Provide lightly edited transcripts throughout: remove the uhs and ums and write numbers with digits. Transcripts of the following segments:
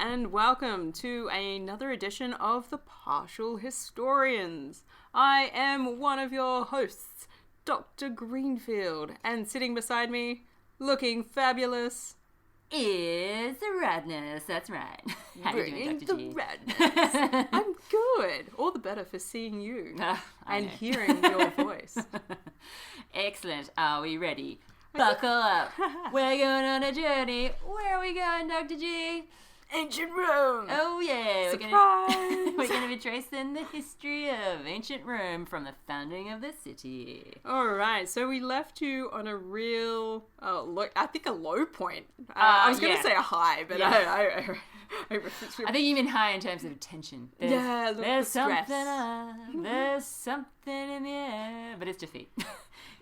and welcome to another edition of the Partial Historians. I am one of your hosts, Dr. Greenfield, and sitting beside me, looking fabulous, is Radness. That's right. How you doing, Dr. G? Radness. I'm good. All the better for seeing you and hearing your voice. Excellent. Are we ready? Buckle up. We're going on a journey. Where are we going, Dr. G? Ancient Rome. Oh, yeah. Surprise. We're going to be tracing the history of ancient Rome from the founding of the city. All right. So we left you on a real, I think a low point. I was going to say a high, but I think you mean high in terms of tension. There's something in the air, but it's defeat.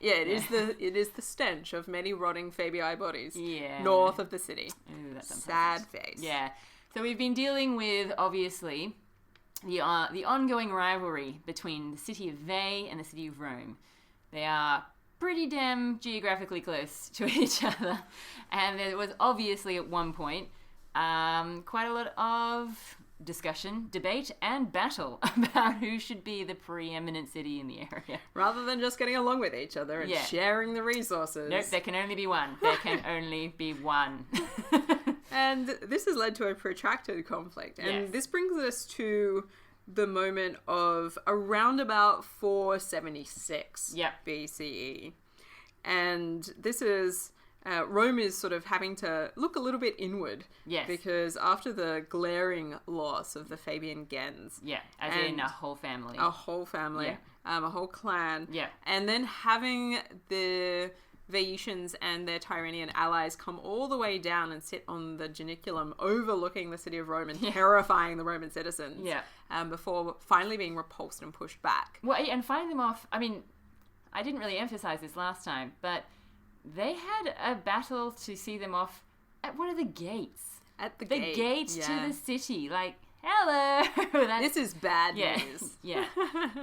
Yeah, it is the stench of many rotting Fabii bodies north of the city. Ooh, that's sad face. Yeah. So we've been dealing with, obviously, the ongoing rivalry between the city of Veii and the city of Rome. They are pretty damn geographically close to each other. And there was obviously at one point quite a lot of discussion, debate, and battle about who should be the preeminent city in the area. Rather than just getting along with each other and sharing the resources. Nope, there can only be one. There can only be one. And this has led to a protracted conflict. And this brings us to the moment of around about 476 BCE. And this is... Rome is sort of having to look a little bit inward. Yes. Because after the glaring loss of the Fabian gens. Yeah, as in a whole family. A whole family. Yeah. A whole clan. Yeah. And then having the Veitians and their Tyrrhenian allies come all the way down and sit on the Janiculum overlooking the city of Rome and terrifying the Roman citizens. Yeah. Before finally being repulsed and pushed back. Well, and fighting them off, I mean, I didn't really emphasize this last time, but... they had a battle to see them off at one of the gates. At the gate to the city. Like, hello! This is bad news. Yeah,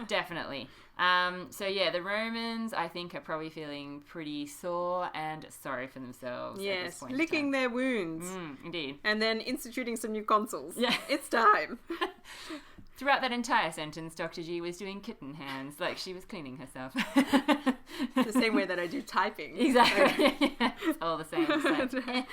definitely. The Romans, I think, are probably feeling pretty sore and sorry for themselves at this point. Licking their wounds. Indeed. And then instituting some new consuls. Yeah. It's time. Throughout that entire sentence, Dr. G was doing kitten hands, like she was cleaning herself. The same way that I do typing. Exactly. It's all the same. It's like,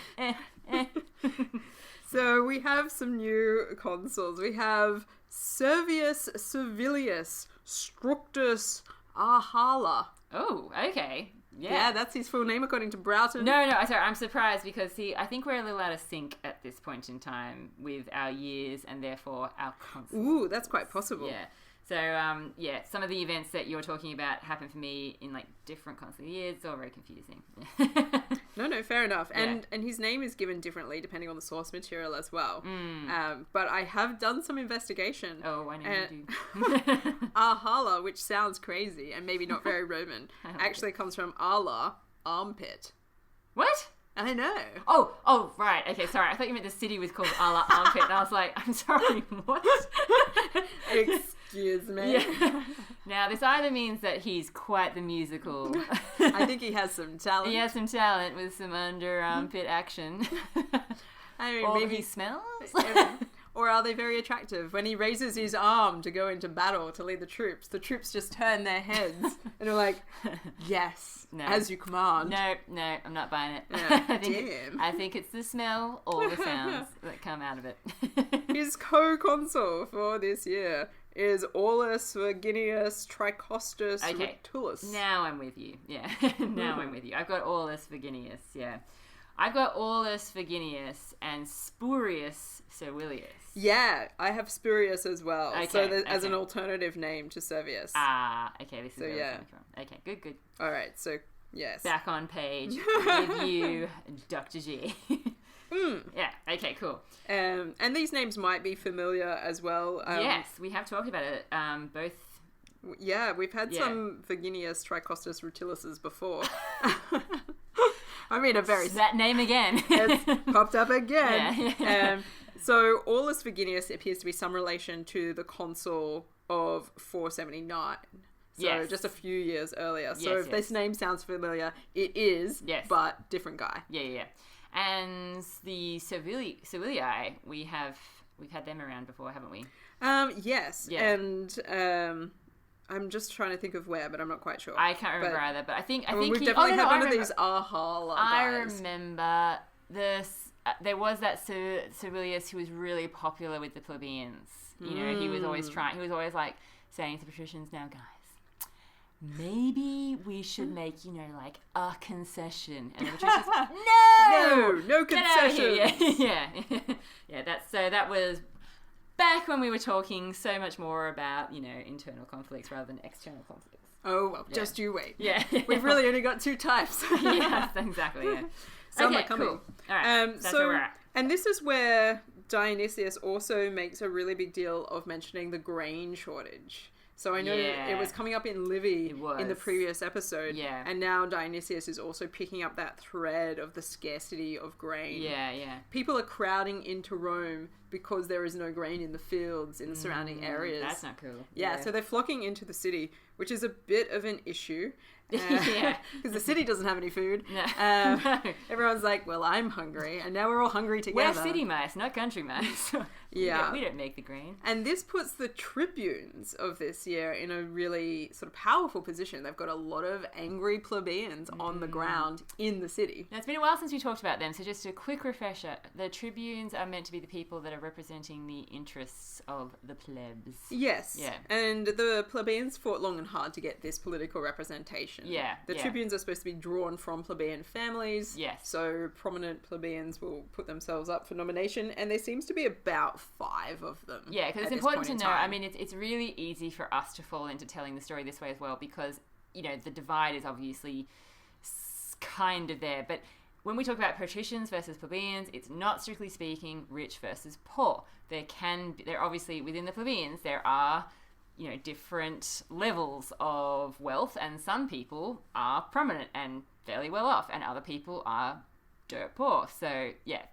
So we have some new consuls. We have Servius Servilius Structus Ahala. Oh, okay. Yeah, that's his full name according to Broughton. No, sorry, I'm surprised because, I think we're a little out of sync at this point in time with our years and therefore our consuls. Ooh, that's quite possible. Yeah. So, some of the events that you're talking about happened for me in, different consular years. It's all very confusing. No, fair enough. And his name is given differently depending on the source material as well. But I have done some investigation. Oh, I know you do. Ahala, which sounds crazy and maybe not very Roman, actually comes from ala, armpit. What? I know. Oh, right. Okay, sorry. I thought you meant the city was called Ala Armpit, and I was like, I'm sorry, what? Excuse me. Yeah. Now, this either means that he's quite the musical. I think he has some talent. He has some talent with some under armpit action. I mean, or maybe he smells. Or are they very attractive? When he raises his arm to go into battle to lead the troops just turn their heads and are like, yes, as you command. No, I'm not buying it. Yeah. I think it's the smell or the sounds that come out of it. His co-consul for this year is Aulus, Verginius, Tricostus, Rutilus. Now I'm with you. Yeah, I'm with you. I've got Aulus, Verginius, I've got Aulus, Verginius, and Spurius Servilius. Yeah, I have Spurius as well. Okay, as an alternative name to Servius. Okay, this is where we're coming from. Okay, good. All right, so, yes. Back on page with you, Dr. G. Yeah, okay, cool. And these names might be familiar as well. Yes, we have talked about it, both... Yeah, we've had some Verginius, Tricostus, Rutiluses before. I mean, that name again. It's popped up again. Yeah. So Aulus Verginius appears to be some relation to the consul of 479. So just a few years earlier. So if this name sounds familiar, it is, but different guy. Yeah. And the Servilii, we've had them around before, haven't we? Yes. Yeah. And I'm just trying to think of where, but I'm not quite sure. I can't remember either, but I think we've definitely had one of these Ahala guys. I remember there was that Servilius who was really popular with the plebeians. You know, he was always like saying to the patricians, now guys, maybe we should make, you know, like a concession. And the patricians no concessions. Yeah. That was back when we were talking so much more about, you know, internal conflicts rather than external conflicts. Oh, well, just you wait. Yeah. We've really only got 2 types. Yes, exactly, yeah. Some are coming. Cool. All right, that's where we're at. And this is where Dionysius also makes a really big deal of mentioning the grain shortage. So I know it was coming up in Livy in the previous episode. Yeah. And now Dionysius is also picking up that thread of the scarcity of grain. Yeah. People are crowding into Rome because there is no grain in the fields in the surrounding areas. That's not cool. Yeah, so they're flocking into the city, which is a bit of an issue. Because the city doesn't have any food. No. Everyone's like, well, I'm hungry, and now we're all hungry together. We're city mice, not country mice. We don't make the grain. And this puts the tribunes of this year in a really sort of powerful position. They've got a lot of angry plebeians on the ground in the city. Now, it's been a while since we talked about them, so just a quick refresher. The tribunes are meant to be the people that are representing the interests of the plebs. Yes. Yeah. And the plebeians fought long and hard to get this political representation. Yeah. The tribunes are supposed to be drawn from plebeian families. Yes. So prominent plebeians will put themselves up for nomination, and there seems to be about 5 of them. Yeah, because it's important to know. I mean, it's really easy for us to fall into telling the story this way as well, because, you know, the divide is obviously kind of there. But when we talk about patricians versus plebeians, it's not strictly speaking rich versus poor. There obviously within the plebeians there are, you know, different levels of wealth, and some people are prominent and fairly well off, and other people are dirt poor. So yeah,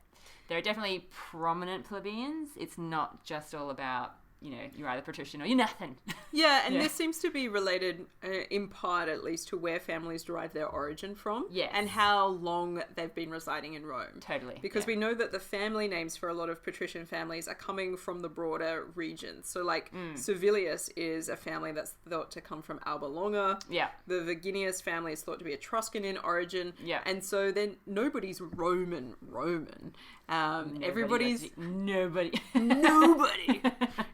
there are definitely prominent plebeians. It's not just all about, you know, you're either patrician or you're nothing. Yeah, and this seems to be related, in part at least, to where families derive their origin from. Yes. And how long they've been residing in Rome. Totally. Because we know that the family names for a lot of patrician families are coming from the broader regions. So, like, Servilius is a family that's thought to come from Alba Longa. Yeah. The Verginius family is thought to be Etruscan in origin. Yeah. And so then nobody's Roman. Everybody's... Nobody.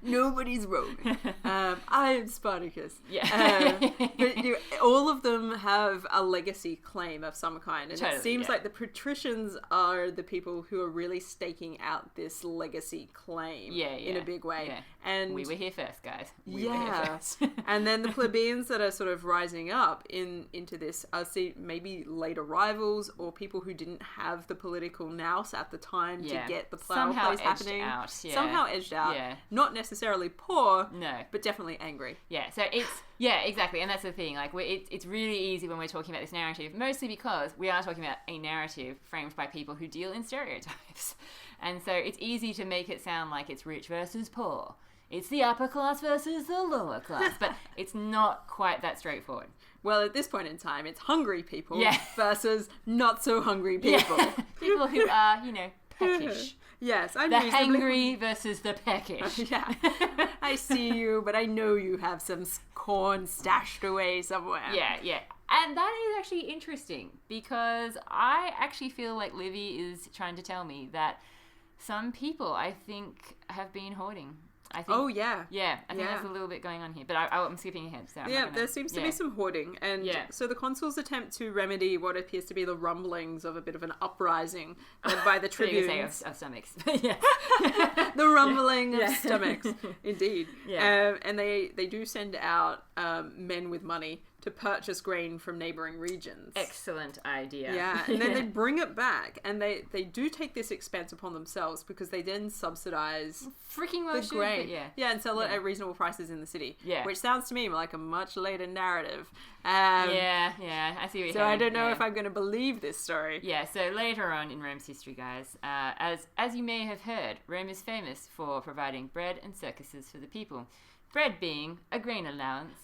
Nobody's Roman. I am Spartacus. Yeah. But all of them have a legacy claim of some kind. And totally, it seems like the patricians are the people who are really staking out this legacy claim in a big way. Yeah. And we were here first, guys. We were here first. And then the plebeians that are sort of rising up into this are maybe late arrivals or people who didn't have the political nous at the time to get the plough plays happening. Somehow edged out. Yeah. Not necessarily poor, no, but definitely angry. Yeah, so it's exactly, and that's the thing. Like, it's really easy when we're talking about this narrative, mostly because we are talking about a narrative framed by people who deal in stereotypes, and so it's easy to make it sound like it's rich versus poor. It's the upper class versus the lower class, but it's not quite that straightforward. Well, at this point in time, it's hungry people versus not so hungry people. Yeah. People who are, you know, peckish. Yes, I'm the hangry versus the peckish. Yeah, I see you, but I know you have some corn stashed away somewhere. Yeah. And that is actually interesting, because I actually feel like Livy is trying to tell me that some people, I think, have been hoarding. I think, I think there's a little bit going on here, but I'm skipping ahead. So there seems to be some hoarding, and so the consuls attempt to remedy what appears to be the rumblings of a bit of an uprising led by the tribunes. Of stomachs. The rumbling of stomachs, indeed. Yeah. And they do send out men with money to purchase grain from neighbouring regions. Excellent idea. Yeah, and then they bring it back, and they do take this expense upon themselves, because they then subsidise the grain. And sell it at reasonable prices in the city. Yeah. Which sounds to me like a much later narrative. I see what you're saying. So I don't know if I'm going to believe this story. Yeah, so later on in Rome's history, guys, as you may have heard, Rome is famous for providing bread and circuses for the people. Bread being a grain allowance.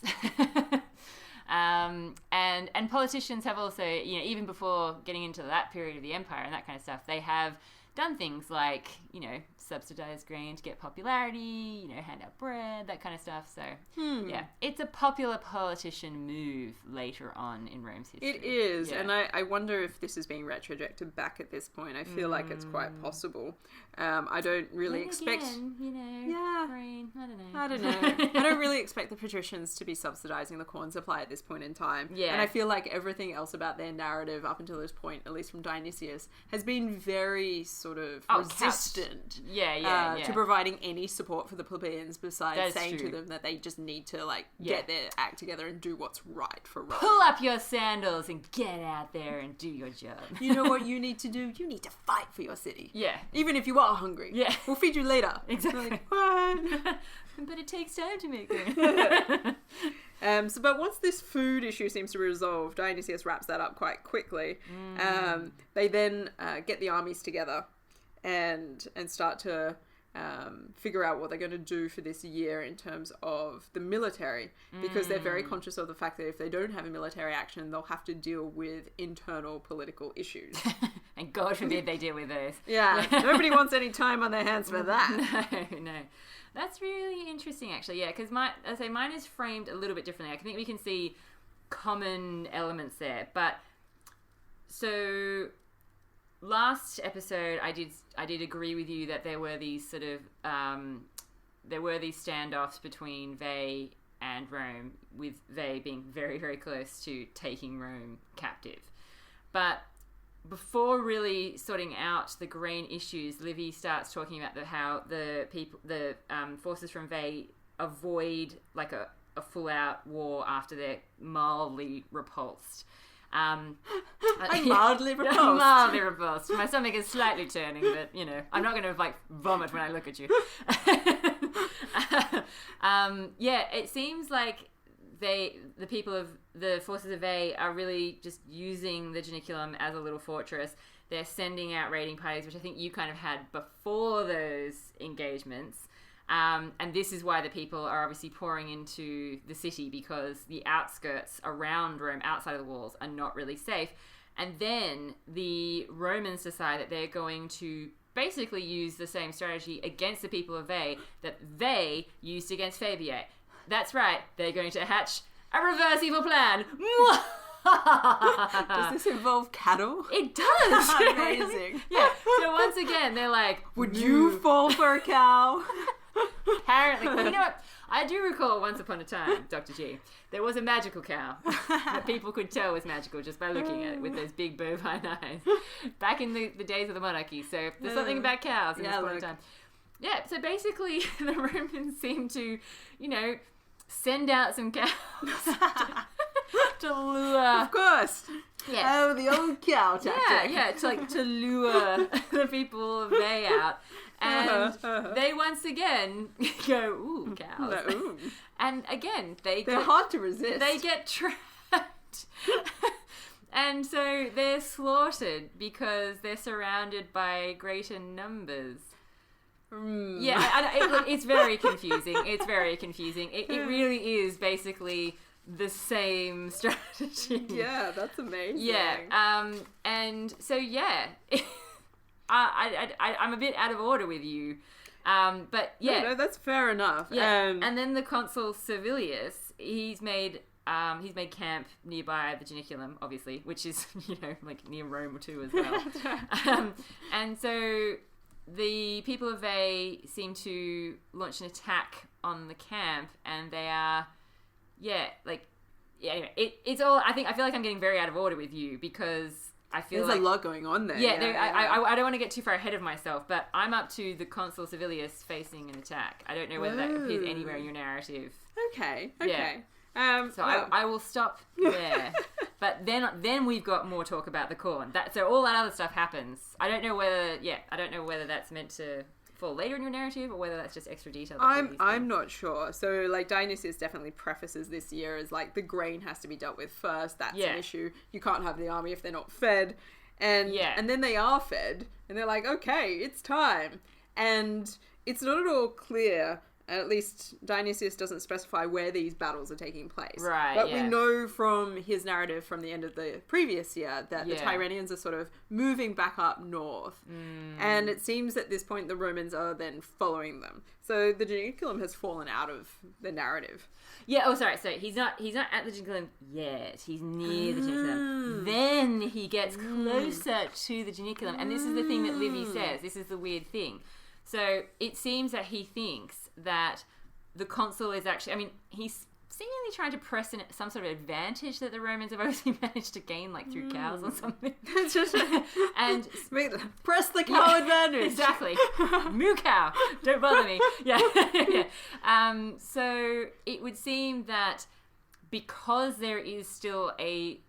And politicians have also, even before getting into that period of the empire and that kind of stuff, they have done things like, subsidize grain to get popularity, hand out bread, that kind of stuff. So, yeah, it's a popular politician move later on in Rome's history. It is, and I wonder if this is being retrojected back at this point. I feel like it's quite possible. I don't really expect... grain, I don't know. I don't really expect the patricians to be subsidizing the corn supply at this point in time. Yeah. And I feel like everything else about their narrative up until this point, at least from Dionysius, has been very sort of resistant to providing any support for the plebeians besides saying to them that they just need to get their act together and do what's right for Rome. Pull up your sandals and get out there and do your job. You know what you need to do? You need to fight for your city. Yeah. Even if you are hungry. Yeah. We'll feed you later. Exactly. Like, what? But it takes time to make them. But once this food issue seems to be resolved, Dionysius wraps that up quite quickly. They then get the armies together and start to figure out what they're going to do for this year in terms of the military, because they're very conscious of the fact that if they don't have a military action, they'll have to deal with internal political issues. And God forbid they deal with those. Yeah, nobody wants any time on their hands for that. No. That's really interesting, actually. Yeah, because mine is framed a little bit differently. I think we can see common elements there. But so last episode, I did agree with you that there were these sort of standoffs between Veii and Rome, with Veii being very, very close to taking Rome captive. But before really sorting out the grain issues, Livy starts talking about how the forces from Veii avoid a full-out war after they're mildly repulsed. I'm mildly repulsed. I'm mildly repulsed. My stomach is slightly turning, but I'm not going to vomit when I look at you. It seems like the forces of Veii are really just using the Janiculum as a little fortress. They're sending out raiding parties, which I think you kind of had before those engagements. And this is why the people are obviously pouring into the city, because the outskirts around Rome, outside of the walls, are not really safe. And then the Romans decide that they're going to basically use the same strategy against the people of Veii that they used against Fabii. That's right, they're going to hatch a reverse evil plan. Does this involve cattle? It does. Amazing. Yeah. So once again, they're like, would you fall for a cow? Apparently. But you know what? I do recall once upon a time, Dr. G, there was a magical cow that people could tell was magical just by looking at it with those big bovine eyes. Back in the days of the monarchy. So there's something about cows in this point in time. Yeah, so basically the Romans seem to, send out some cows to lure. Of course. Yeah. Oh, the old cow tactic. Yeah, to lure the people of Veii out. And they once again go, ooh, cows. No, ooh. And again, they're hard to resist. They get trapped. And so they're slaughtered because they're surrounded by greater numbers. Yeah, it's very confusing. It's very confusing. It really is basically the same strategy. Yeah, that's amazing. Yeah, and so I'm a bit out of order with you, but yeah, no, that's fair enough. Yeah, and then the consul Servilius, he's made camp nearby the Janiculum, obviously, which is near Rome too as well. And so the people of Veii seem to launch an attack on the camp, and they are, anyway, it's all, I feel like I'm getting very out of order with you, because I feel there's a lot going on there. I don't want to get too far ahead of myself, but I'm up to the consul Servilius facing an attack. I don't know whether that appears anywhere in your narrative. Okay. Yeah. I will stop there. But then we've got more talk about the corn. So all that other stuff happens. I don't know whether that's meant to fall later in your narrative or whether that's just extra detail. I'm not sure. So Dionysius definitely prefaces this year as the grain has to be dealt with first. That's an issue. You can't have the army if they're not fed. And then they are fed and they're like, okay, it's time. And it's not at all clear at least Dionysius doesn't specify where these battles are taking place. Right, but we know from his narrative from the end of the previous year that the Tyrrhenians are sort of moving back up north. And it seems at this point the Romans are then following them. So the Janiculum has fallen out of the narrative. Yeah, oh sorry, so he's not at the Janiculum yet. He's near the Janiculum. Then he gets closer to the Janiculum. And this is the thing that Livy says. This is the weird thing. So it seems that he thinks that the consul is actually, I mean, he's seemingly trying to press some sort of advantage that the Romans have obviously managed to gain, like through cows or something. It's just and press the cow advantage. Exactly. Moo cow. Don't bother me. Yeah. So it would seem that because there is still a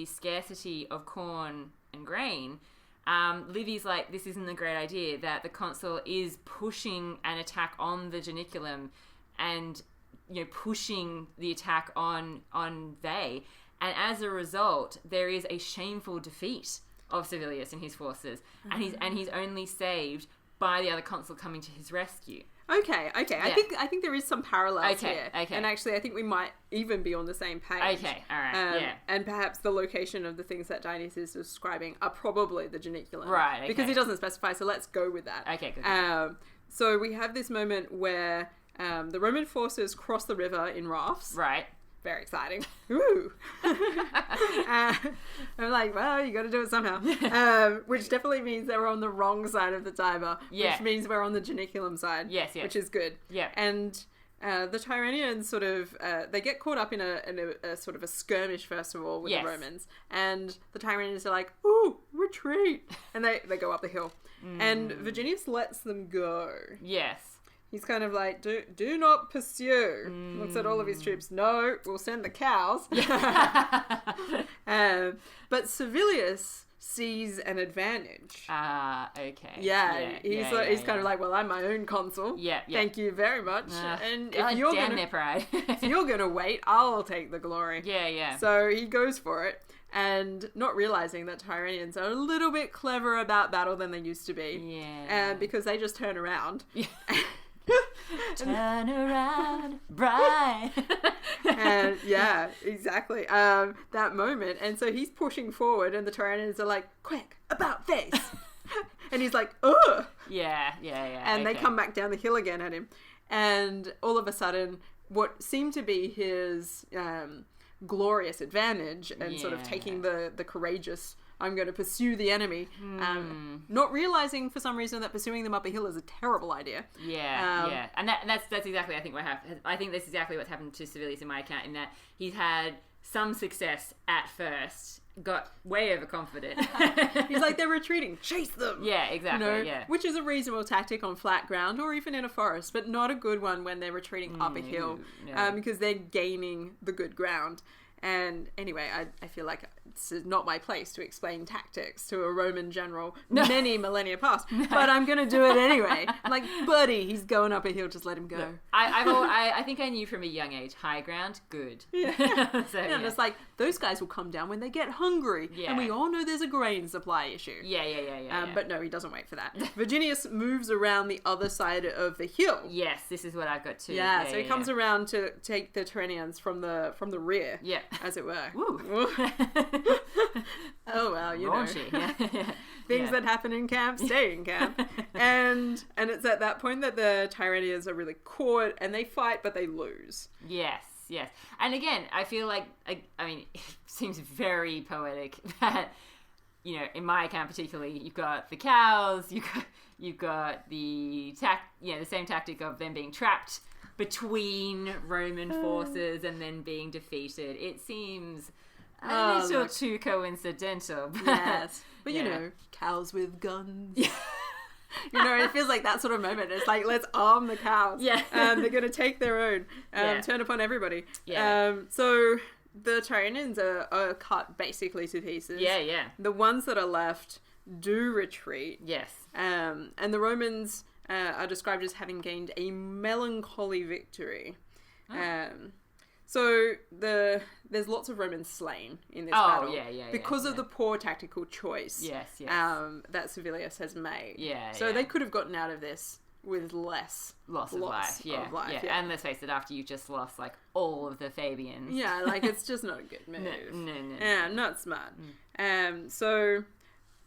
scarcity of corn and grain, Livy's like, this isn't a great idea, that the consul is pushing an attack on the Janiculum and, you know, pushing the attack on Veii. And as a result, there is a shameful defeat of Servilius and his forces. And he's only saved by the other consul coming to his rescue. Okay. Yeah. I think there is some parallels here. Okay. And actually, I think we might even be on the same page. Okay, all right, And perhaps the location of the things that Dionysius is describing are probably the Janiculum. Right, okay. Because he doesn't specify, so let's go with that. Okay, good. So we have this moment where the Roman forces cross the river in rafts. Right. Very exciting. Ooh. I'm like, well, you got to do it somehow. Which definitely means they were on the wrong side of the Tiber. Yeah. Which means we're on the Janiculum side. Yes. Which is good. Yeah. And the Tyrrhenians sort of, they get caught up in a sort of a skirmish, first of all, with the Romans. And the Tyrrhenians are like, ooh, retreat. And they go up the hill. And Verginius lets them go. Yes. He's kind of like, do not pursue. Looks at all of his troops. No, we'll send the cows. But Servilius sees an advantage. Okay. Yeah, he's kind of like, well, I'm my own consul. Yeah. Thank you very much. And if you're damn their pride. if you're gonna wait, I'll take the glory. Yeah. So he goes for it, and not realizing that Tyrrhenians are a little bit cleverer about battle than they used to be. Yeah. Because they just turn around. Turn around, bride. And yeah, exactly. That moment. And so he's pushing forward and the Tyrrhenians are like, quick, about face. And he's like, ugh. Yeah. And they come back down the hill again at him. And all of a sudden, what seemed to be his glorious advantage and sort of taking the courageous, I'm going to pursue the enemy, not realizing for some reason that pursuing them up a hill is a terrible idea. Yeah. And that's exactly, I think, what happened. I think that's exactly what's happened to Servilius in my account, in that he's had some success at first, got way overconfident. He's like, they're retreating, chase them. Yeah, exactly. Which is a reasonable tactic on flat ground or even in a forest, but not a good one when they're retreating up a hill, because they're gaining the good ground. And anyway, I feel like it's not my place to explain tactics to a Roman general many millennia past, but I'm going to do it anyway. I'm like, buddy, he's going up a hill, just let him go. Look, I think I knew from a young age, high ground, good. Yeah. And it's like, those guys will come down when they get hungry. Yeah. And we all know there's a grain supply issue. Yeah. But no, he doesn't wait for that. Verginius moves around the other side of the hill. Yes, this is what I've got too. Yeah, so he comes around to take the Tyrrhenians from the rear. Yeah. As it were. Woo. Oh well, you Raunchy. know. Things that happen in camp stay in camp. And it's at that point that the Tyrrhenians are really caught and they fight, but they lose. Yes. And again, I feel like, I mean, it seems very poetic that, you know, in my account particularly, you've got the cows, you've got the same tactic of them being trapped between Roman forces and then being defeated. It seems a little too coincidental. Yes. But you know, cows with guns. You know, it feels like that sort of moment. It's like, let's arm the cows. Yeah. They're going to take their own, turn upon everybody. Yeah. So the Tyrrhenians are cut basically to pieces. Yeah. The ones that are left do retreat. Yes. And the Romans are described as having gained a melancholy victory. Oh. So there's lots of Romans slain in this battle. Because of the poor tactical choice. Yes. That Servilius has made. Yeah. So they could have gotten out of this with less loss of life. Yeah. And let's face it, after you've just lost like all of the Fabians. Yeah, like it's just not a good move. No. Yeah, not smart. So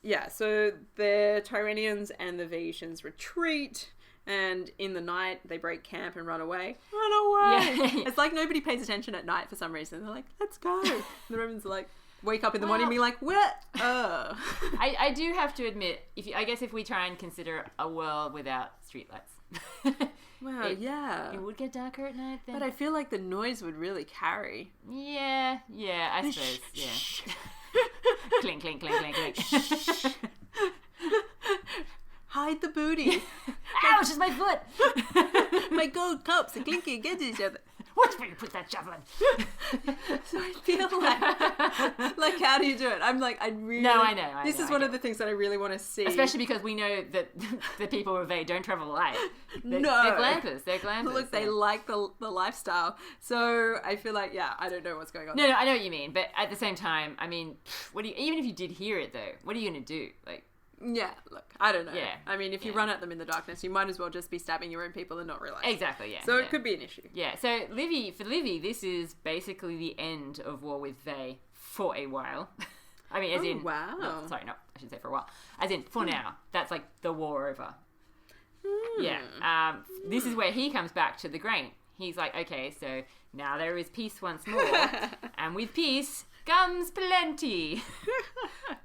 the Tyrrhenians and the Veetians retreat, and in the night they break camp and run away. Yeah. It's like nobody pays attention at night for some reason. They're like, let's go. And the Romans are like, wake up in the morning and be like, what? I do have to admit, if we try and consider a world without streetlights. Well, it would get darker at night then. But I feel like the noise would really carry. Yeah, I suppose, yeah. Clink, clink, clink, clink, clink. Hide the booty. Ouch, it's my foot. My gold cups are clinking against each other. Watch where you put that javelin. So I feel like how do you do it? I'm like, I know. This is one of the things that I really want to see. Especially because we know that the people of Veii don't travel light. They're glampers. Look, they like the lifestyle. So I feel like, I don't know what's going on. No, I know what you mean. But at the same time, I mean, even if you did hear it though, what are you going to do? Like, yeah, look, I don't know. Yeah. I mean, if you run at them in the darkness, you might as well just be stabbing your own people and not realize. Exactly, yeah. So it could be an issue. Yeah, so for Livy, this is basically the end of war with Veii for a while. I mean, as in... wow. No, sorry, no, I should say for a while. As in, for now. That's like the war over. Yeah. This is where he comes back to the grain. He's like, okay, so now there is peace once more. And with peace comes plenty.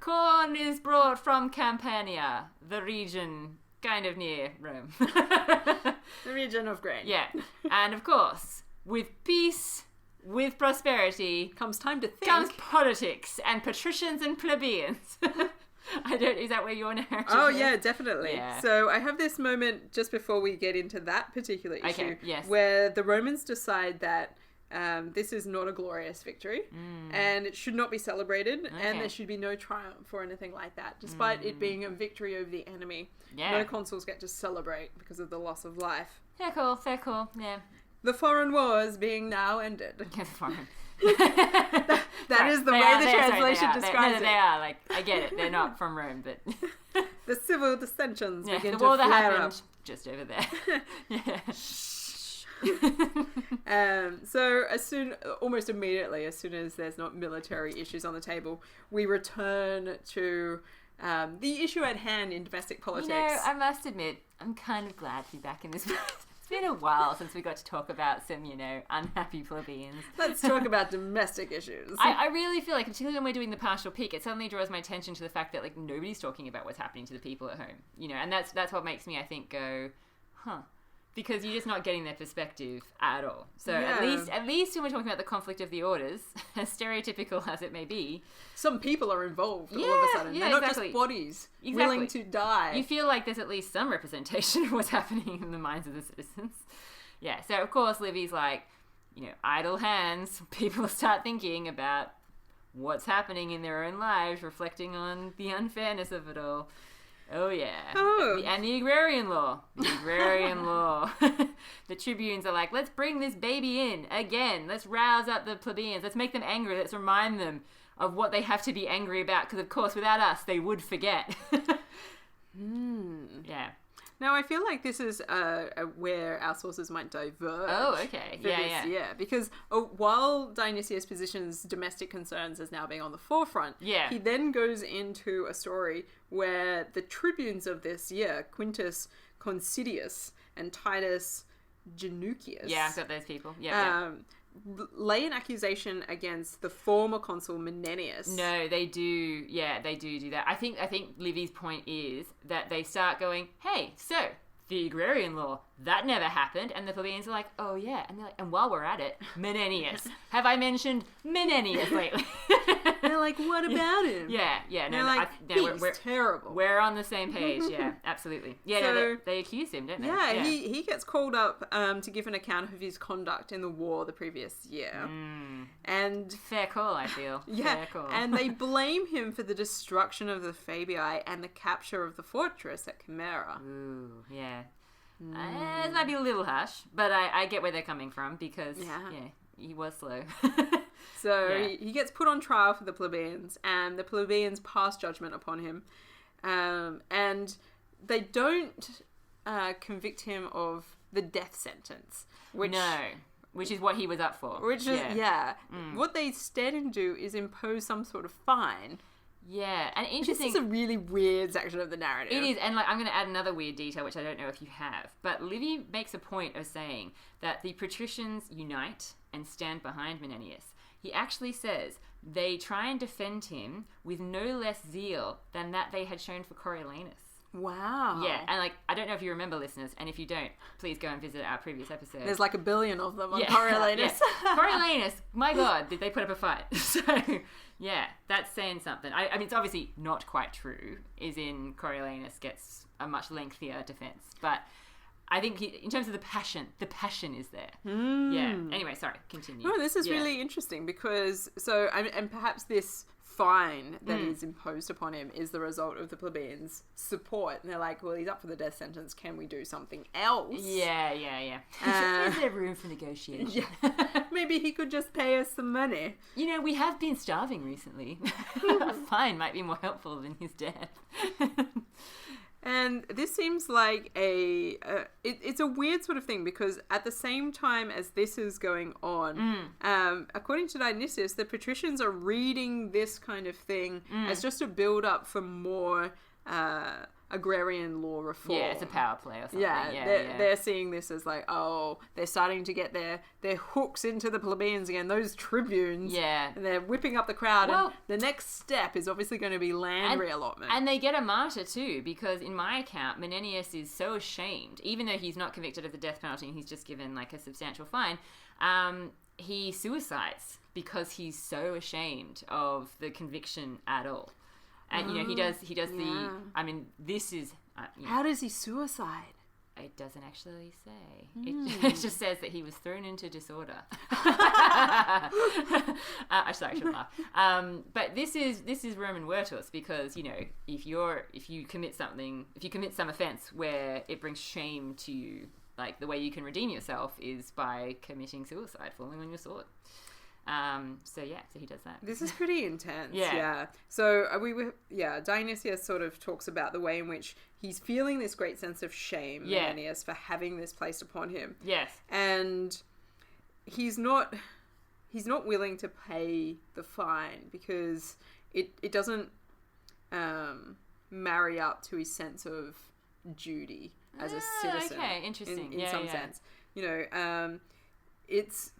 Corn is brought from Campania, the region kind of near Rome. The region of grain. Yeah. And of course, with peace, with prosperity, comes time to think. Comes politics and patricians and plebeians. Is that where your narrative is? Yeah, definitely. Yeah. So I have this moment just before we get into that particular issue where the Romans decide that this is not a glorious victory and it should not be celebrated and there should be no triumph or anything like that, despite it being a victory over the enemy. No consuls get to celebrate because of the loss of life. Fair call, yeah. The foreign wars being now ended. Yeah, the foreign. That is the way the translation describes it. They are, like, I get it, they're not from Rome, but... The civil dissensions begin to flare up. The war that happened just over there. So almost immediately, as soon as there's not military issues on the table, we return to the issue at hand in domestic politics. You know, I must admit, I'm kind of glad to be back in this place. It's been a while since we got to talk about some, unhappy plebeians. Let's talk about domestic issues. I really feel like, particularly when we're doing the partial peek, it suddenly draws my attention to the fact that, like, nobody's talking about what's happening to the people at home. And that's what makes me, I think, go, huh. Because you're just not getting their perspective at all. So at least when we're talking about the conflict of the orders, as stereotypical as it may be, some people are involved all of a sudden. They're not just bodies willing to die. You feel like there's at least some representation of what's happening in the minds of the citizens. Yeah, so of course Livy's like, idle hands. People start thinking about what's happening in their own lives, reflecting on the unfairness of it all. Oh, yeah. And the agrarian law. The tribunes are like, let's bring this baby in again. Let's rouse up the plebeians. Let's make them angry. Let's remind them of what they have to be angry about. Because, of course, without us, they would forget. Yeah. Now, I feel like this is where our sources might diverge. Oh, okay. Yeah. Because while Dionysius positions domestic concerns as now being on the forefront, he then goes into a story where the tribunes of this year, Quintus Considius and Titus Janucius... Yeah, I've got those people. lay an accusation against the former consul Menenius. No, they do. Yeah, they do that. I think Livy's point is that they start going, hey, so the agrarian law, that never happened. And the plebeians are like, oh yeah. And they're like, and while we're at it, Menenius. Have I mentioned Menenius lately? They're like, what about him? Yeah. No, like, he's terrible. We're on the same page. Yeah, absolutely. Yeah, so, they accuse him, don't they? Yeah, he gets called up to give an account of his conduct in the war the previous year. And fair call, I feel. Yeah, fair call. And they blame him for the destruction of the Fabii and the capture of the fortress at Chimera. Ooh, yeah. It might be a little harsh, but I get where they're coming from because he was slow. So he gets put on trial for the plebeians, and the plebeians pass judgment upon him, and they don't convict him of the death sentence. Which is what he was up for. Which is, What they instead do is impose some sort of fine. Yeah, and interesting. This is a really weird section of the narrative. It is, and I'm going to add another weird detail, which I don't know if you have. But Livy makes a point of saying that the patricians unite and stand behind Menenius. He actually says they try and defend him with no less zeal than that they had shown for Coriolanus. Wow. Yeah, and I don't know if you remember, listeners, and if you don't, please go and visit our previous episode. There's 1 billion of them on Coriolanus. Coriolanus, my God, did they put up a fight? So, yeah, that's saying something. I mean, it's obviously not quite true, as in Coriolanus gets a much lengthier defense, but I think in terms of the passion is there. Yeah. Anyway, sorry, continue. No, this is really interesting because, and perhaps this fine that is imposed upon him is the result of the plebeians' support. And they're like, well, he's up for the death sentence. Can we do something else? Yeah. Is there room for negotiation? Yeah. Maybe he could just pay us some money. You know, we have been starving recently. A fine might be more helpful than his death. And this seems like it's a weird sort of thing because at the same time as this is going on, according to Dionysius, the patricians are reading this kind of thing as just a build-up for more agrarian law reform. Yeah, it's a power play or something. They're seeing this as like, oh, they're starting to get their hooks into the plebeians again, those tribunes. Yeah. And they're whipping up the crowd. Well, and the next step is obviously going to be land reallotment. And they get a martyr too, because in my account, Menenius is so ashamed, even though he's not convicted of the death penalty and he's just given a substantial fine, he suicides because he's so ashamed of the conviction at all. And, he does this is... How does he suicide? It doesn't actually say. It just says that he was thrown into disorder. Sorry, I shouldn't laugh. But this is Roman virtus because, if you commit some offence where it brings shame to you, the way you can redeem yourself is by committing suicide, falling on your sword. So he does that. This is pretty intense. Yeah. So Dionysius sort of talks about the way in which he's feeling this great sense of shame, Menenius, for having this placed upon him. Yes. And he's not willing to pay the fine because it doesn't marry up to his sense of duty as a citizen. Okay, interesting. In some sense.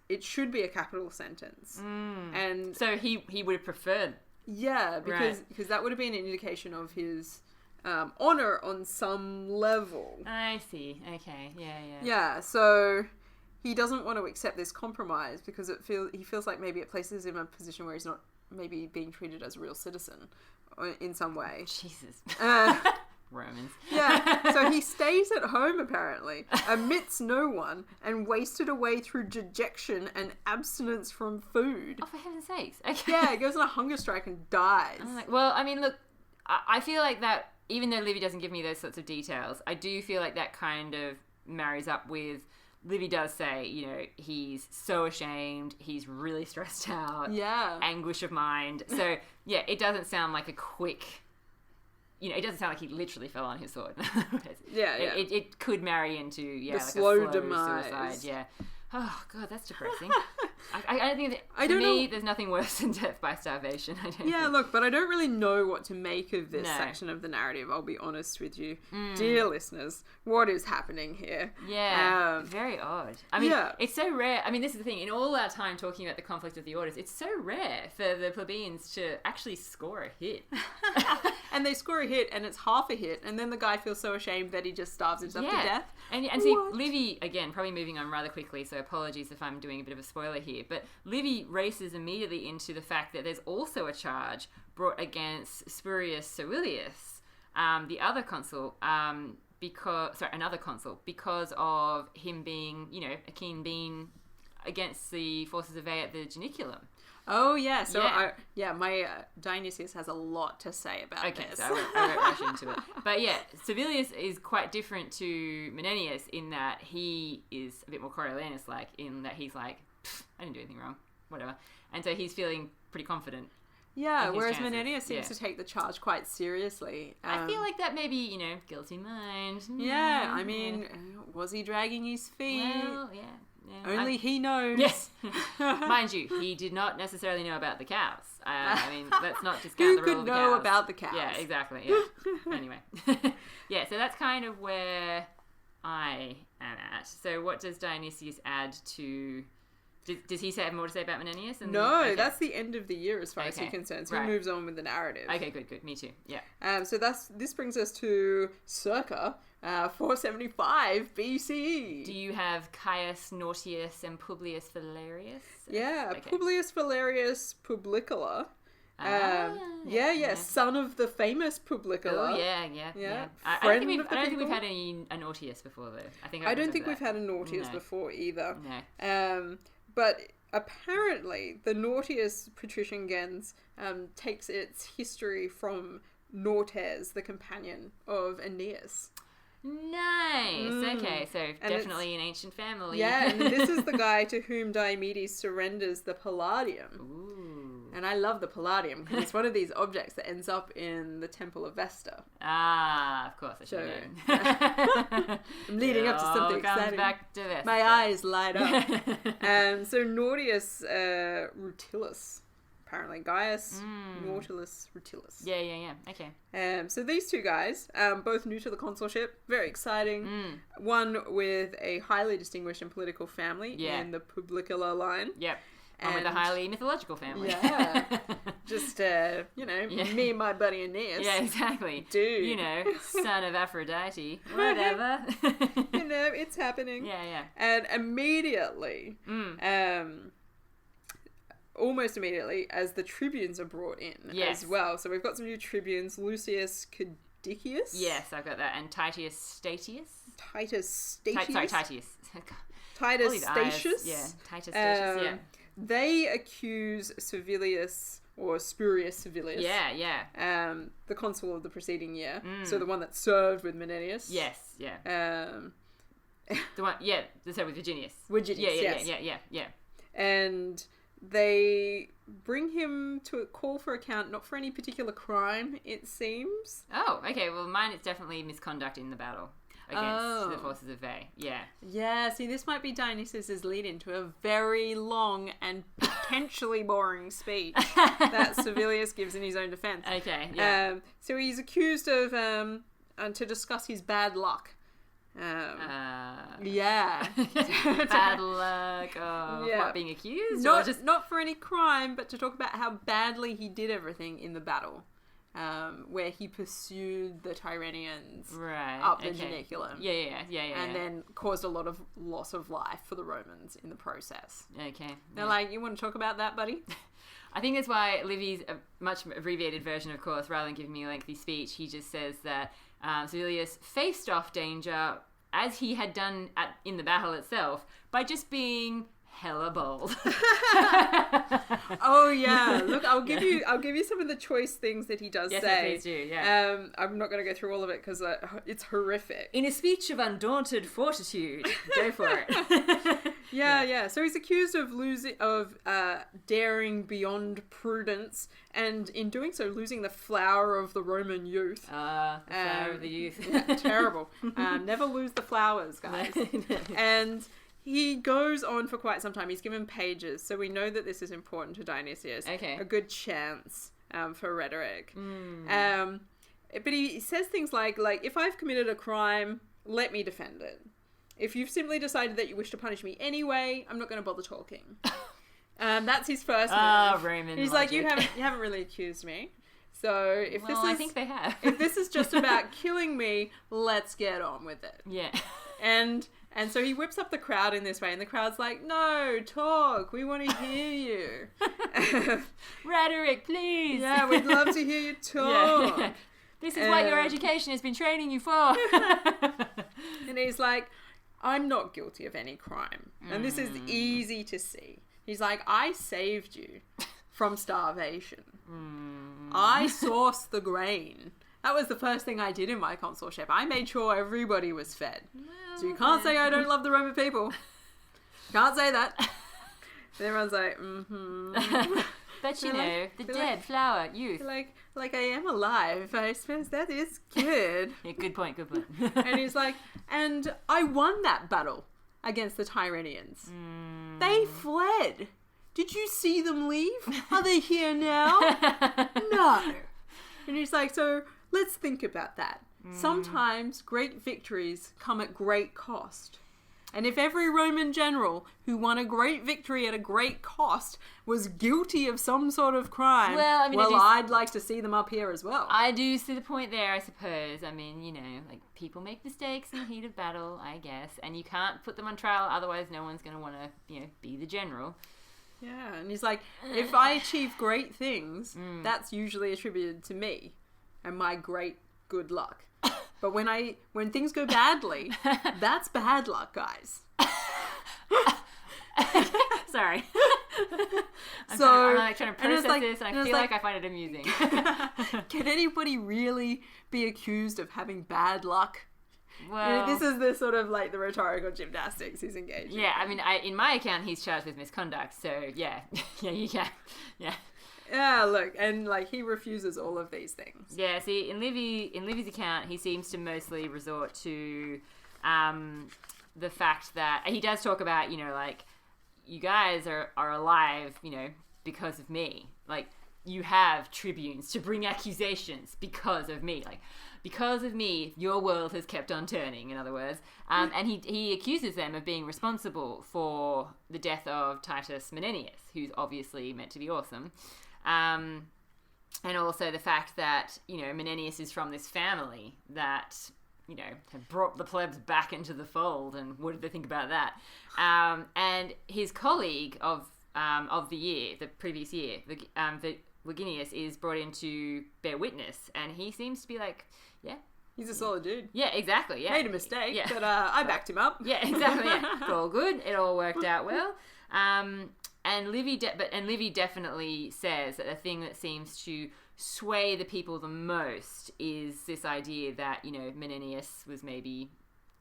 It should be a capital sentence. And so he would have preferred. Yeah, because that would have been an indication of his honor on some level. I see. Okay. Yeah. Yeah, so he doesn't want to accept this compromise because he feels like maybe it places him in a position where he's not maybe being treated as a real citizen in some way. Jesus. Romans. Yeah, so he stays at home apparently, admits no one, and wasted away through dejection and abstinence from food. Oh, for heaven's sakes. Okay. Yeah, he goes on a hunger strike and dies. Well, I mean, look, I feel like that, even though Livy doesn't give me those sorts of details, I do feel like that kind of marries up with, Livy does say, he's so ashamed, he's really stressed out, anguish of mind. So, yeah, it doesn't sound like a quick... it doesn't sound like he literally fell on his sword. It could marry into, the slow demise. Suicide, yeah. Oh, God, that's depressing. I don't think to me, there's nothing worse than death by starvation. Look, but I don't really know what to make of this section of the narrative, I'll be honest with you. Dear listeners, what is happening here? Yeah, very odd. I mean, it's so rare. I mean, this is the thing. In all our time talking about the conflict of the orders, it's so rare for the plebeians to actually score a hit. And they score a hit, and it's half a hit, and then the guy feels so ashamed that he just starves himself to death. And see, Livy, again, probably moving on rather quickly, so apologies if I'm doing a bit of a spoiler here, but Livy races immediately into the fact that there's also a charge brought against Spurius Servilius, the other consul, another consul, because of him being, a keen being against the forces of Veii at the Janiculum. Oh, yeah. So, my Dionysius has a lot to say about this. Okay, so I won't rush into it. But, Servilius is quite different to Menenius in that he is a bit more Coriolanus-like, in that he's like, I didn't do anything wrong, whatever. And so he's feeling pretty confident. Yeah, whereas Menenius seems to take the charge quite seriously. I feel like that may be, guilty mind. Yeah, I mean, was he dragging his feet? Well, yeah. Only he knows. Yes. Mind you, he did not necessarily know about the cows. I mean, let's not discount the role of the cows. Who could know about the cows? Yeah, exactly. Yeah. Anyway. Yeah, so that's kind of where I am at. So what does Dionysius add to... Does he have more to say about Menenius? No, that's the end of the year as far as he's concerned. So he moves on with the narrative. Okay, good. Me too. Yeah. So this brings us to circa 475 BCE. Do you have Gaius, Nautius, and Publius Valerius? Yeah, okay. Publius Valerius Publicola. Son of the famous Publicola. Oh, yeah. I don't think we've had a Nautius before, though. I don't think we've had a Nautius before either. No. But apparently, the Nautius patrician gens takes its history from Nautes, the companion of Aeneas. Nice. Okay, so definitely an ancient family. Yeah, and this is the guy to whom Diomedes surrenders the Palladium. Ooh. And I love the Palladium because it's one of these objects that ends up in the Temple of Vesta. Ah, of course. I'm leading up to something exciting. Back to Vesta. My eyes light up. So Nautius Rutilus. Apparently, Gaius, Nautilus, Rutilus. Yeah. Okay. So these two guys, both new to the consulship, very exciting. One with a highly distinguished and political family in the Publicola line. Yep. One with a highly mythological family. Yeah. Just, me and my buddy Aeneas. Yeah, exactly. Dude. Son of Aphrodite. Whatever. It's happening. Yeah. And immediately, almost immediately, as the tribunes are brought in as well. So we've got some new tribunes, Lucius Cadicius. Yes, I've got that. And Titus Statius. Titus Statius. Sorry, Titius. Titus Statius. Yeah, Titus Statius, yeah. They accuse Servilius, or Spurius Servilius. Yeah. The consul of the preceding year. So the one that served with Menenius. Yes, yeah. The one, so with Verginius. Yeah. And they bring him to a call for account, not for any particular crime, it seems. Oh, okay. Well, mine is definitely misconduct in the battle against the forces of Veii. Yeah. Yeah, see, this might be Dionysius's lead into a very long and potentially boring speech that Servilius gives in his own defense. Okay, yeah. So he's accused of, to discuss his bad luck. Yeah. Bad luck of what, being accused? Not for any crime, but to talk about how badly he did everything in the battle. Where he pursued the Tyrrhenians up the Janiculum. Yeah. And then caused a lot of loss of life for the Romans in the process. Okay. They're like, you want to talk about that, buddy? I think that's why Livy's a much abbreviated version, of course, rather than giving me a lengthy speech. He just says that Servilius faced off danger as he had done in the battle itself by just being hella bold. Oh yeah, look, I'll give you some of the choice things that he does say. Yes, please do. Yeah. I'm not going to go through all of it because it's horrific. In a speech of undaunted fortitude, go for it. Yeah. So he's accused of daring beyond prudence, and in doing so, losing the flower of the Roman youth. The flower of the youth. Terrible. Never lose the flowers, guys. And he goes on for quite some time. He's given pages, so we know that this is important to Dionysius. Okay. A good chance for rhetoric. But he says things like, if I've committed a crime, let me defend it. If you've simply decided that you wish to punish me anyway, I'm not going to bother talking. That's his first move. Roman He's logic. like, you haven't really accused me. So I think they have. If this is just about killing me, let's get on with it. Yeah. And so he whips up the crowd in this way, and the crowd's like, no, talk, we want to hear you. Rhetoric, please. Yeah, we'd love to hear you talk. Yeah. This is what your education has been training you for. And he's like, I'm not guilty of any crime. And this is easy to see. He's like, I saved you from starvation. I sourced the grain. That was the first thing I did in my consulship. I made sure everybody was fed. Well, so you can't say I don't love the Roman people. Can't say that. And everyone's like, But you know, the dead flower, youth. Like I am alive. I suppose that is good. Yeah, good point. And he's like, and I won that battle against the Tyrrhenians. They fled. Did you see them leave? Are they here now? No. And he's like, so let's think about that. Sometimes great victories come at great cost. And if every Roman general who won a great victory at a great cost was guilty of some sort of crime, I'd like to see them up here as well. I do see the point there, I suppose. I mean, you know, like, people make mistakes in the heat of battle, I guess, and you can't put them on trial, otherwise no one's going to want to, you know, be the general. Yeah, and he's like, if I achieve great things, that's usually attributed to me and my great good luck. But when things go badly, that's bad luck, guys. Sorry. I'm like trying to process this, and I feel like I find it amusing. Can anybody really be accused of having bad luck? Well, you know, this is the sort of like the rhetorical gymnastics he's engaged in. Yeah, I mean, in my account, he's charged with misconduct, so yeah, you can, yeah. Yeah, look, and like he refuses all of these things. Yeah, see, in Livy's account, he seems to mostly resort to the fact that he does talk about, you know, like, you guys are alive, you know, because of me. Like, you have tribunes to bring accusations because of me. Like, because of me, your world has kept on turning, in other words. And he accuses them of being responsible for the death of Titus Menenius, who's obviously meant to be awesome. And also the fact that, you know, Menenius is from this family that, you know, have brought the plebs back into the fold, and what did they think about that? And his colleague of the previous year, Verginius, is brought in to bear witness, and he seems to be like, yeah. He's a solid dude. Yeah, exactly, yeah. Made a mistake, but I backed him up. Yeah, exactly, yeah. It's all good. It all worked out well. And Livy definitely says that the thing that seems to sway the people the most is this idea that, you know, Menenius was maybe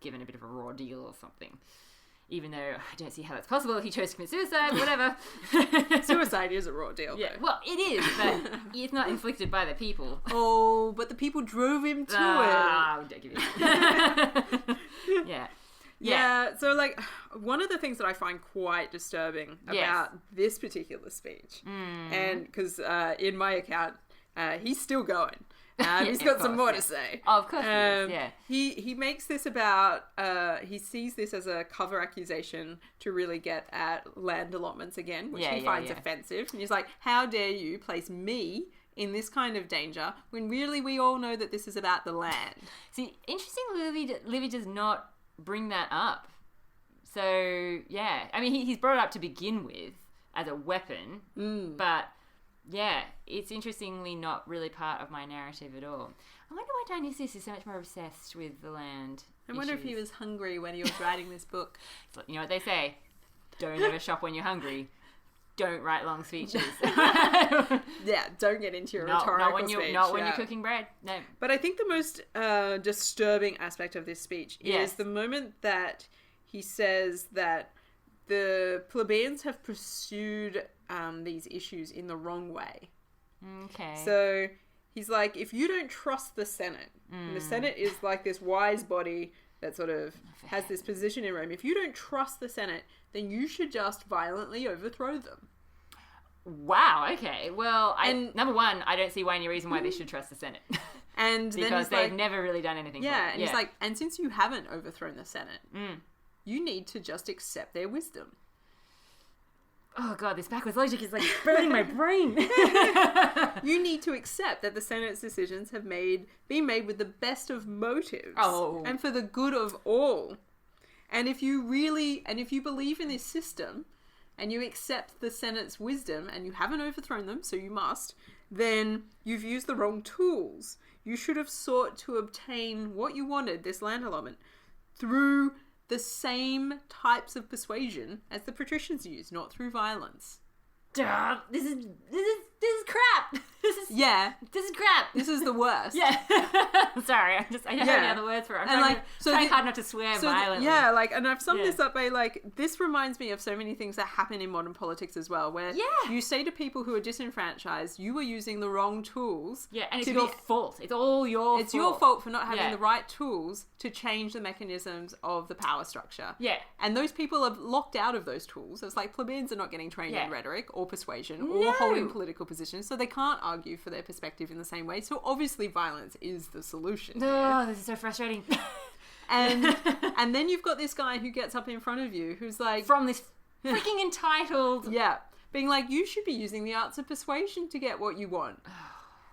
given a bit of a raw deal or something. Even though I don't see how that's possible. He chose to commit suicide, whatever. Suicide is a raw deal, yeah, though. Well, it is, but it's not inflicted by the people. Oh, but the people drove him to it. Don't give you Yeah. Yeah, so like one of the things that I find quite disturbing about this particular speech, and because in my account, he's still going. He's got some more to say. Oh, of course he is, yeah. He makes this about, he sees this as a cover accusation to really get at land allotments again, which he finds offensive. And he's like, how dare you place me in this kind of danger when really we all know that this is about the land. See, interestingly, Livy does not bring that up. So, yeah. I mean, he's brought it up to begin with as a weapon, but... yeah, it's interestingly not really part of my narrative at all. I wonder why Dionysius is so much more obsessed with the land I wonder if he was hungry when he was writing this book. You know what they say? Don't ever shop when you're hungry. Don't write long speeches. Yeah, don't get into your rhetorical speech. Not when you're cooking bread. No. But I think the most disturbing aspect of this speech is the moment that he says that the plebeians have pursued these issues in the wrong way. Okay. So he's like, if you don't trust the Senate, and the Senate is like this wise body that sort of has this position in Rome, if you don't trust the Senate, then you should just violently overthrow them. Wow, okay. Well, number one, I don't see any reason why they should trust the Senate. And because they've never really done anything for it. And he's like, and since you haven't overthrown the Senate, you need to just accept their wisdom. Oh god, this backwards logic is like burning my brain. You need to accept that the Senate's decisions have been made with the best of motives and for the good of all. And if you believe in this system and you accept the Senate's wisdom and you haven't overthrown them, so you must, then you've used the wrong tools. You should have sought to obtain what you wanted, this land allotment, through the same types of persuasion as the patricians used, not through violence. duh, this is crap. This is crap. This is the worst. Yeah. Sorry, I don't have any other words for it. I'm trying hard not to swear violently. And I've summed this up by this reminds me of so many things that happen in modern politics as well, where you say to people who are disenfranchised, you were using the wrong tools. Yeah, and it's your fault. It's all your fault. It's your fault for not having the right tools to change the mechanisms of the power structure. Yeah. And those people are locked out of those tools. It's like plebeians are not getting trained in rhetoric or persuasion or holding political positions, so they can't argue for their perspective in the same way. So obviously violence is the solution. Oh, this is so frustrating. And then you've got this guy who gets up in front of you who's like... From this freaking entitled... Yeah. Being like, you should be using the arts of persuasion to get what you want.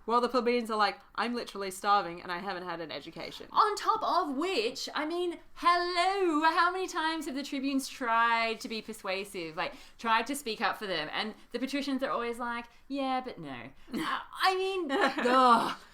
While the plebeians are like, I'm literally starving and I haven't had an education. On top of which, I mean, hello, how many times have the tribunes tried to be persuasive, tried to speak up for them, and the patricians are always like, yeah, but no. I mean,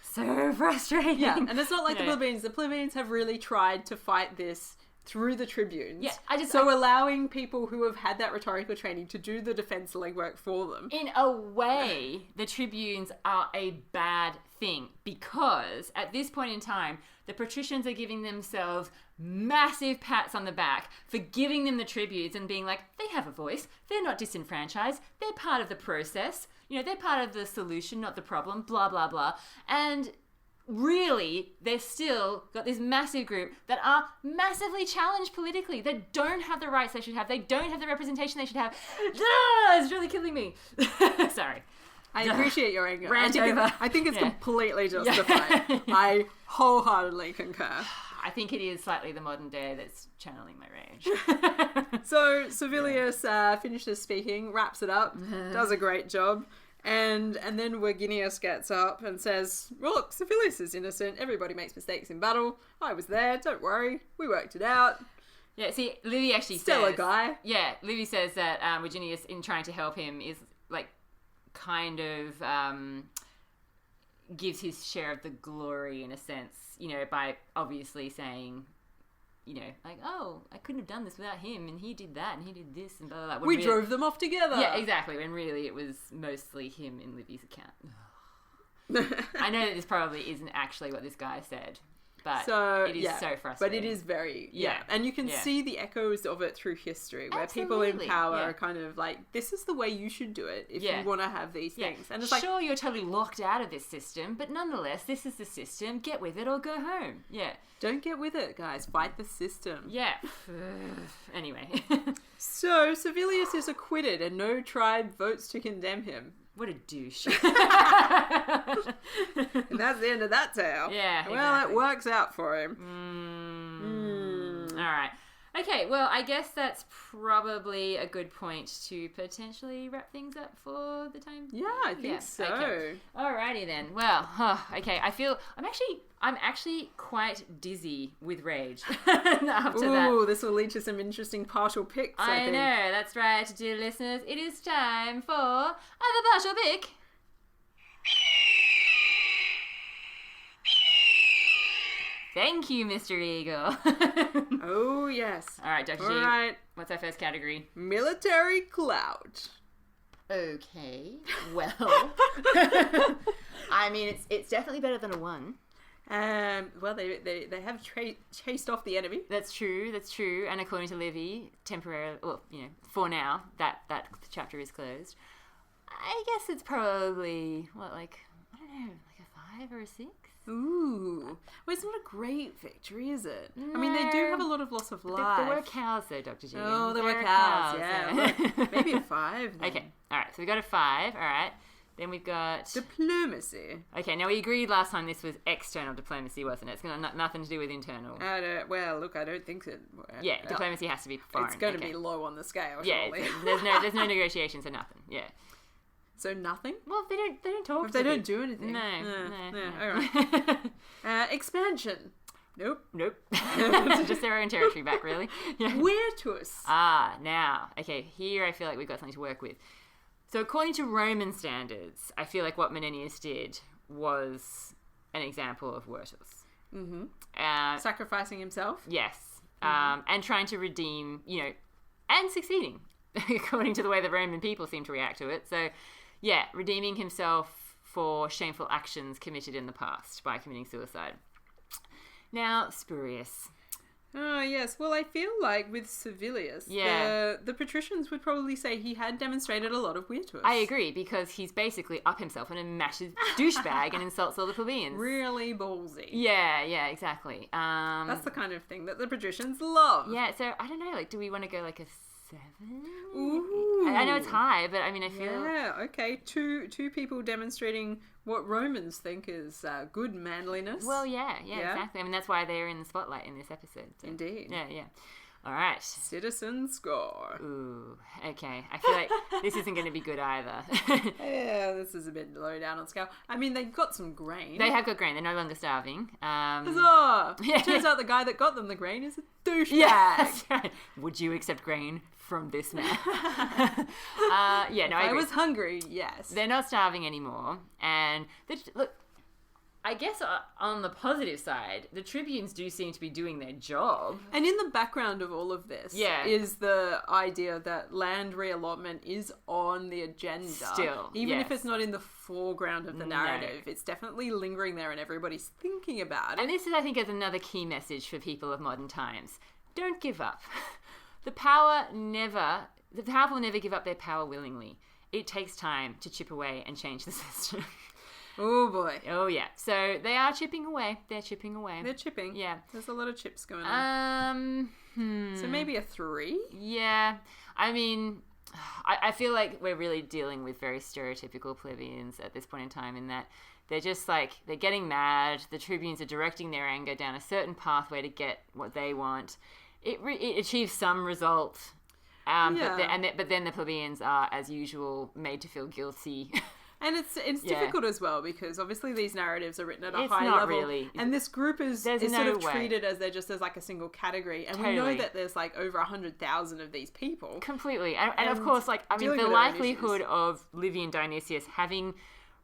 so frustrating. Yeah, and it's not like the plebeians. The plebeians have really tried to fight this through the tribunes. Yeah, allowing people who have had that rhetorical training to do the defense legwork for them. In a way, the tribunes are a bad thing, because at this point in time, the patricians are giving themselves massive pats on the back for giving them the tribunes and being like, they have a voice, they're not disenfranchised, they're part of the process, they're part of the solution, not the problem, blah, blah, blah. And really, they've still got this massive group that are massively challenged politically. They don't have the rights they should have. They don't have the representation they should have. It's really killing me. Sorry. I appreciate your anger. I think it's completely justified. I wholeheartedly concur. I think it is slightly the modern day that's channeling my rage. So Servilius finishes speaking, wraps it up, does a great job. And then Verginius gets up and says, well, look, Servilius is innocent. Everybody makes mistakes in battle. I was there. Don't worry. We worked it out. Yeah, see, Livy actually Stellar guy. Yeah, Livy says that Verginius, in trying to help him, is kind of gives his share of the glory in a sense, by obviously saying... oh, I couldn't have done this without him, and he did that, and he did this, and blah, blah, blah. We drove them off together. Yeah, exactly, when really it was mostly him in Livy's account. I know that this probably isn't actually what this guy said, but it is so frustrating. But it is very, and you can see the echoes of it through history, where people in power are kind of like, this is the way you should do it if you want to have these things. And it's sure, you're totally locked out of this system, but nonetheless, this is the system. Get with it or go home. Yeah. Don't get with it, guys. Fight the system. Yeah. Anyway. So, Servilius is acquitted and no tribe votes to condemn him. What a douche. And that's the end of that tale. Yeah, well, it works out for him. All right. Okay, well, I guess that's probably a good point to potentially wrap things up for the time. Yeah, I think so. Okay. Alrighty then. Well, okay, I'm actually quite dizzy with rage after that. Ooh, this will lead to some interesting partial picks, I think. know, that's right, dear listeners. It is time for the partial pick. Thank you, Mr. Eagle. Oh, yes. All right, Dr. G. All right. What's our first category? Military clout. Okay. Well, I mean, it's definitely better than a 1. Well, they have chased off the enemy. That's true. And according to Livy, temporarily, well, for now, that chapter is closed. I guess it's probably, I don't know, like a 5 or a 6? Ooh. Well, it's not a great victory, is it? No. I mean, they do have a lot of loss of life. There were cows, though, Dr. G. Oh, there were cows, yeah. Look, maybe a 5 then. Okay, all right. So we got a 5, all right. Then we've got... Diplomacy. Okay, now we agreed last time this was external diplomacy, wasn't it? It's got nothing to do with internal. I don't think so. Yeah, diplomacy has to be foreign. It's going to be low on the scale, surely. Yeah, there's no negotiations or nothing, yeah. So nothing? Well, they don't talk. If they don't do anything. No. All right. Expansion. Nope. Just their own territory back, really. Yeah. Virtus. Now. Okay, here I feel like we've got something to work with. So according to Roman standards, I feel like what Menenius did was an example of Virtus. Sacrificing himself? Yes. And trying to redeem, and succeeding. according to the way the Roman people seem to react to it. So, yeah, redeeming himself for shameful actions committed in the past by committing suicide. Now, Spurius. Oh, yes. Well, I feel like with Servilius, the patricians would probably say he had demonstrated a lot of virtus. I agree, because he's basically up himself and a massive douchebag and insults all the plebeians. Really ballsy. Yeah, exactly. That's the kind of thing that the patricians love. Yeah, so I don't know, like, do we want to go like a 7? Ooh. I know it's high, but I mean, I feel... Yeah, okay. Two people demonstrating what Romans think is good manliness. Well, yeah, exactly. I mean, that's why they're in the spotlight in this episode. So. Indeed. Yeah. All right. Citizen score. Ooh, okay. I feel like this isn't going to be good either. Yeah, this is a bit low down on scale. I mean, they've got some grain. They have got grain. They're no longer starving. Huzzah! Yeah. Turns out the guy that got them the grain is a douchebag. Yeah, that's right. Would you accept grain from this man? I agree. I was hungry, yes. They're not starving anymore. And look, I guess on the positive side, the tribunes do seem to be doing their job. And in the background of all of this is the idea that land reallotment is on the agenda. Still, even if it's not in the foreground of the narrative, it's definitely lingering there and everybody's thinking about it. And this is, I think, is another key message for people of modern times. Don't give up. The powerful never give up their power willingly. It takes time to chip away and change the system. Oh boy. Oh yeah. So they are chipping away. They're chipping away. They're chipping. Yeah. There's a lot of chips going on. So maybe a 3? Yeah. I mean, I feel like we're really dealing with very stereotypical plebeians at this point in time, in that they're just like, they're getting mad. The tribunes are directing their anger down a certain pathway to get what they want. It achieves some result. But then the plebeians are, as usual, made to feel guilty. And it's difficult as well, because obviously these narratives are written at a high level. Really. And this group is sort of treated as they're just as like a single category. And we know that there's like over 100,000 of these people. Completely. And of course, like, I mean, the likelihood of Livy and Dionysius having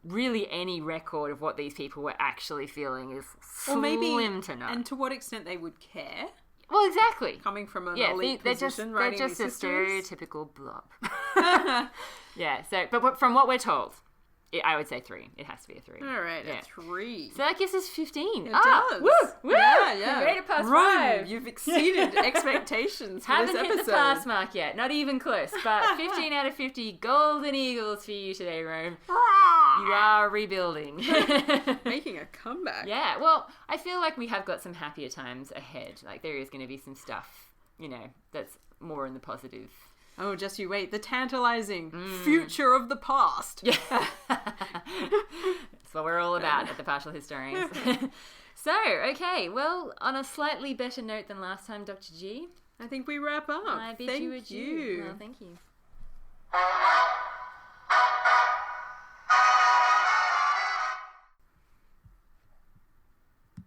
really any record of what these people were actually feeling is slim to none. And to what extent they would care. Well, exactly. Coming from an elite position, they're just a stereotypical blob. Yeah, so, but from what we're told, I would say 3. It has to be a 3. All right, a 3. So that gives us 15. It does. Woo! Yeah. We made it past Rome, 5. You've exceeded expectations for this episode. Haven't hit the pass mark yet. Not even close. But 15 out of 50 golden eagles for you today, Rome. You are rebuilding. Making a comeback. Yeah, well, I feel like we have got some happier times ahead. Like, there is going to be some stuff, that's more in the positive. Oh, just you wait. The tantalizing future of the past. Yeah. That's what we're all about at the Partial Historians. So, okay. Well, on a slightly better note than last time, Dr. G, I think we wrap up. I bid you adieu. Well, thank you.